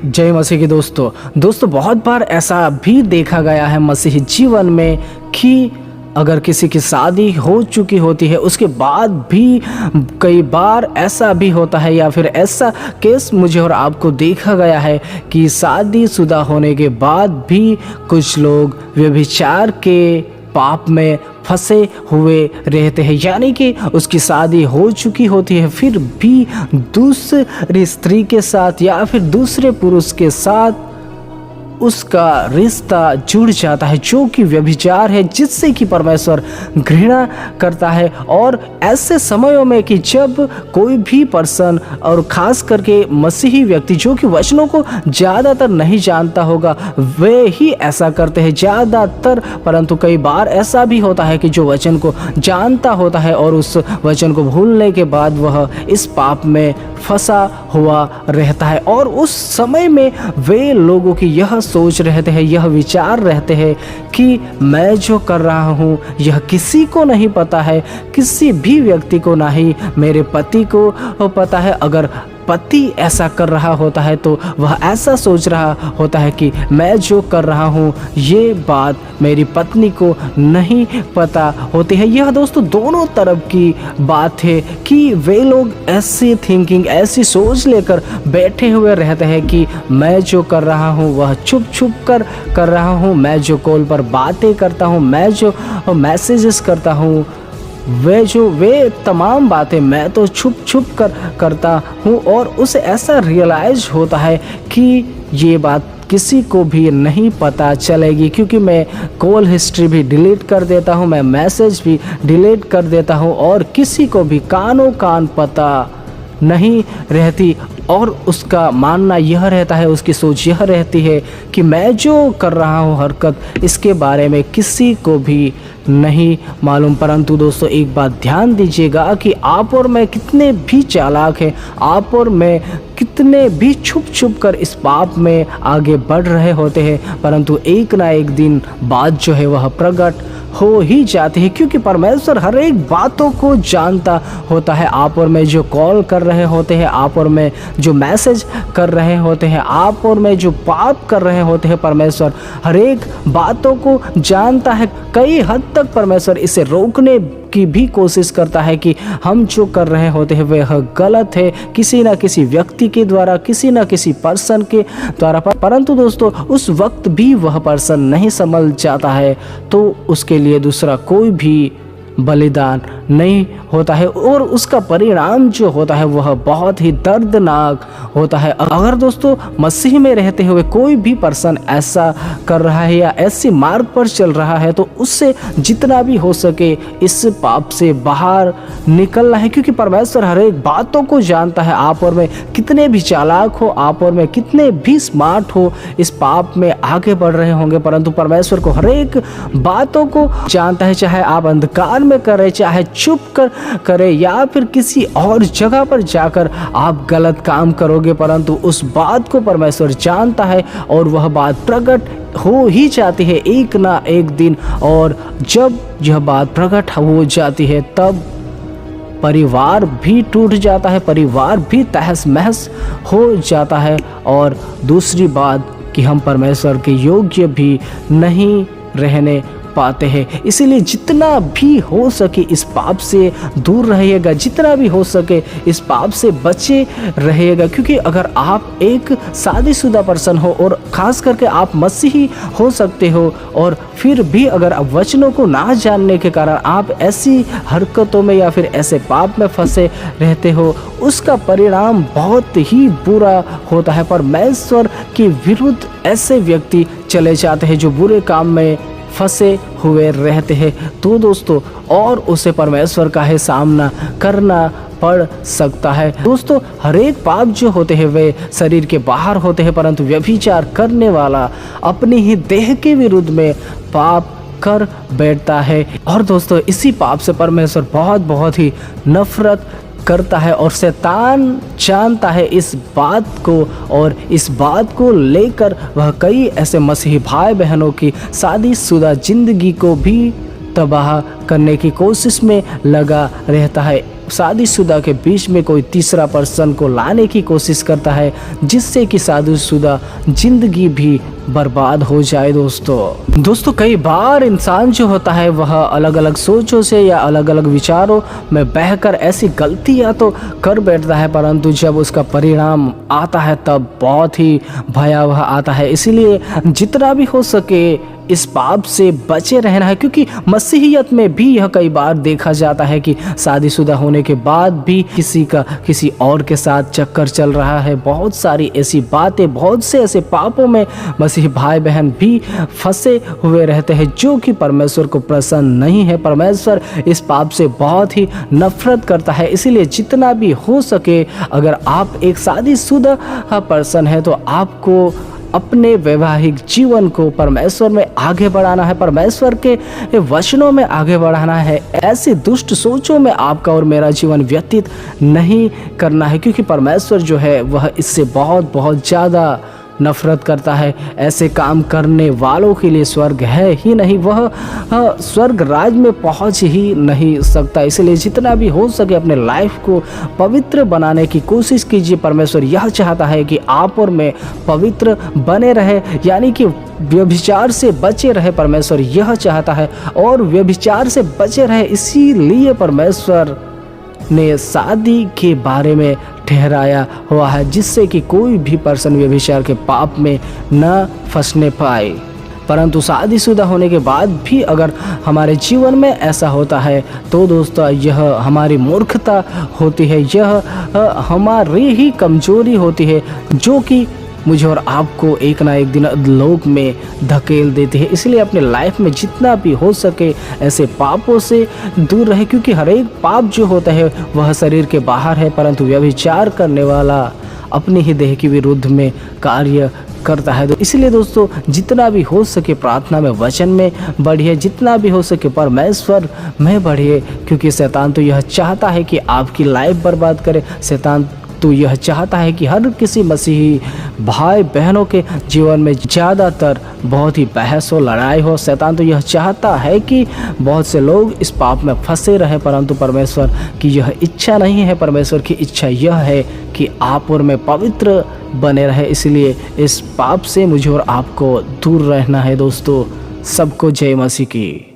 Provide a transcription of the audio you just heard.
जय मसीह की दोस्तों बहुत बार ऐसा भी देखा गया है मसीही जीवन में कि अगर किसी की शादी हो चुकी होती है उसके बाद भी कई बार ऐसा भी होता है या फिर ऐसा केस मुझे और आपको देखा गया है कि शादीशुदा होने के बाद भी कुछ लोग व्यभिचार के पाप में फंसे हुए रहते हैं। यानी कि उसकी शादी हो चुकी होती है फिर भी दूसरी स्त्री के साथ या फिर दूसरे पुरुष के साथ उसका रिश्ता जुड़ जाता है जो कि व्यभिचार है, जिससे कि परमेश्वर घृणा करता है। और ऐसे समयों में कि जब कोई भी पर्सन और ख़ास करके मसीही व्यक्ति जो कि वचनों को ज़्यादातर नहीं जानता होगा वे ही ऐसा करते हैं ज़्यादातर, परंतु कई बार ऐसा भी होता है कि जो वचन को जानता होता है और उस वचन को भूलने के बाद वह इस पाप में फंसा हुआ रहता है। और उस समय में वे लोगों की यह सोच रहते हैं, यह विचार रहते हैं कि मैं जो कर रहा हूँ यह किसी को नहीं पता है, किसी भी व्यक्ति को नहीं मेरे पति को पता है। अगर पति ऐसा कर रहा होता है तो वह ऐसा सोच रहा होता है कि मैं जो कर रहा हूँ ये बात मेरी पत्नी को नहीं पता होती है। यह दोस्तों दोनों तरफ की बात है कि वे लोग ऐसी थिंकिंग, ऐसी सोच लेकर बैठे हुए रहते हैं कि मैं जो कर रहा हूँ वह छुप छुप कर रहा हूँ, मैं जो कॉल पर बातें करता हूँ, मैं जो मैसेजेस करता हूँ वे तमाम बातें मैं तो छुप छुप करता हूँ। और उसे ऐसा रियलाइज होता है कि ये बात किसी को भी नहीं पता चलेगी क्योंकि मैं कॉल हिस्ट्री भी डिलीट कर देता हूँ, मैं मैसेज भी डिलीट कर देता हूँ और किसी को भी कानों कान पता नहीं रहती। और उसका मानना यह रहता है, उसकी सोच यह रहती है कि मैं जो कर रहा हूँ हरकत इसके बारे में किसी को भी नहीं मालूम। परंतु दोस्तों एक बात ध्यान दीजिएगा कि आप और मैं कितने भी चालाक हैं, आप और मैं कितने भी छुप छुप कर इस पाप में आगे बढ़ रहे होते हैं, परंतु एक ना एक दिन बात जो है वह प्रकट हो ही जाती है क्योंकि परमेश्वर हर एक बातों को जानता होता है। आप और मैं जो कॉल कर रहे होते हैं, आप और मैं जो मैसेज कर रहे होते हैं, आप और मैं जो पाप कर रहे होते हैं, परमेश्वर हर एक बातों को जानता है। कई हद तक परमेश्वर इसे रोकने की भी कोशिश करता है कि हम जो कर रहे होते हैं वह गलत है किसी न किसी व्यक्ति के द्वारा, किसी न किसी पर्सन के द्वारा। परंतु दोस्तों उस वक्त भी वह पर्सन नहीं समझ जाता है तो उसके लिए दूसरा कोई भी बलिदान नहीं होता है और उसका परिणाम जो होता है वह बहुत ही दर्दनाक होता है। अगर दोस्तों मसीह में रहते हुए कोई भी पर्सन ऐसा कर रहा है या ऐसी मार्ग पर चल रहा है तो उससे जितना भी हो सके इस पाप से बाहर निकलना है क्योंकि परमेश्वर हर एक बातों को जानता है। आप और मैं कितने भी चालाक हो, आप और मैं कितने भी स्मार्ट हो, इस पाप में आगे बढ़ रहे होंगे, परंतु परमेश्वर को हर एक बातों को जानता है। चाहे आप अंधकार में करें, चाहे चुप करें या फिर किसी और जगह पर जाकर आप गलत काम करोगे, परंतु उस बात को परमेश्वर जानता है और वह बात प्रकट हो ही जाती है एक ना एक दिन। और जब यह बात प्रकट हो जाती है तब परिवार भी टूट जाता है, परिवार भी तहस महस हो जाता है। और दूसरी बात कि हम परमेश्वर के योग्य भी नहीं रहने पाते हैं। इसीलिए जितना भी हो सके इस पाप से दूर रहिएगा, जितना भी हो सके इस पाप से बचे रहिएगा क्योंकि अगर आप एक शादीशुदा पर्सन हो और ख़ास करके आप मसीही हो सकते हो और फिर भी अगर आप वचनों को ना जानने के कारण आप ऐसी हरकतों में या फिर ऐसे पाप में फंसे रहते हो, उसका परिणाम बहुत ही बुरा होता है। परमेश्वर के विरुद्ध ऐसे व्यक्ति चले जाते हैं जो बुरे काम में फंसे हुए रहते हैं। तो दोस्तों और उसे परमेश्वर का है सामना करना पड़ सकता है। दोस्तों हर एक पाप जो होते हैं वे शरीर के बाहर होते हैं, परंतु व्यभिचार करने वाला अपनी ही देह के विरुद्ध में पाप कर बैठता है। और दोस्तों इसी पाप से परमेश्वर बहुत ही नफरत करता है और शैतान जानता है इस बात को और इस बात को लेकर वह कई ऐसे मसीही भाई बहनों की शादीशुदा जिंदगी को भी तबाह करने की कोशिश में लगा रहता है। शादीशुदा के बीच में कोई तीसरा पर्सन को लाने की कोशिश करता है, जिससे कि शादीशुदा जिंदगी भी बर्बाद हो जाए। दोस्तों कई बार इंसान जो होता है वह अलग अलग सोचों से या अलग अलग विचारों में बहकर ऐसी गलतियां तो कर बैठता है, परंतु जब उसका परिणाम आता है तब बहुत ही भयावह आता है। इसीलिए जितना भी हो सके इस पाप से बचे रहना है, क्योंकि मसीहियत में भी यह कई बार देखा जाता है कि शादीशुदा होने के बाद भी किसी का किसी और के साथ चक्कर चल रहा है। बहुत सारी ऐसी बातें, बहुत से ऐसे पापों में मसीही भाई बहन भी फंसे हुए रहते हैं, जो कि परमेश्वर को प्रसन्न नहीं है। परमेश्वर इस पाप से बहुत ही नफरत करता है। इसीलिए जितना भी हो सके, अगर आप एक शादीशुदा पर्सन है तो आपको अपने वैवाहिक जीवन को परमेश्वर में आगे बढ़ाना है, परमेश्वर के वचनों में आगे बढ़ाना है। ऐसी दुष्ट सोचों में आपका और मेरा जीवन व्यतीत नहीं करना है, क्योंकि परमेश्वर जो है वह इससे बहुत बहुत ज़्यादा नफरत करता है। ऐसे काम करने वालों के लिए स्वर्ग है ही नहीं, वह स्वर्ग राज में पहुंच ही नहीं सकता। इसलिए जितना भी हो सके अपने लाइफ को पवित्र बनाने की कोशिश कीजिए। परमेश्वर यह चाहता है कि आप और मैं पवित्र बने रहे, यानी कि व्यभिचार से बचे रहे। परमेश्वर यह चाहता है और व्यभिचार से बचे रहे, इसीलिए परमेश्वर ने शादी के बारे में ठहराया हुआ है, जिससे कि कोई भी पर्सन व्यभिचार के पाप में न फंसने पाए। परंतु शादीशुदा होने के बाद भी अगर हमारे जीवन में ऐसा होता है तो दोस्तों यह हमारी मूर्खता होती है, यह हमारी ही कमजोरी होती है, जो कि मुझे और आपको एक ना एक दिन लोक में धकेल देती है। इसलिए अपने लाइफ में जितना भी हो सके ऐसे पापों से दूर रहे, क्योंकि हर एक पाप जो होता है वह शरीर के बाहर है, परंतु व्यभिचार करने वाला अपनी ही देह के विरुद्ध में कार्य करता है। तो इसलिए दोस्तों जितना भी हो सके प्रार्थना में, वचन में बढ़िए, जितना भी हो सके परमेश्वर में बढ़िए, क्योंकि शैतान तो यह चाहता है कि आपकी लाइफ बर्बाद करे। शैतान तो यह चाहता है कि हर किसी मसीही भाई बहनों के जीवन में ज़्यादातर बहुत ही बहस हो, लड़ाई हो। शैतान तो यह चाहता है कि बहुत से लोग इस पाप में फंसे रहें, परंतु परमेश्वर की यह इच्छा नहीं है। परमेश्वर की इच्छा यह है कि आप और मैं पवित्र बने रहे। इसलिए इस पाप से मुझे और आपको दूर रहना है। दोस्तों सबको जय मसीह की।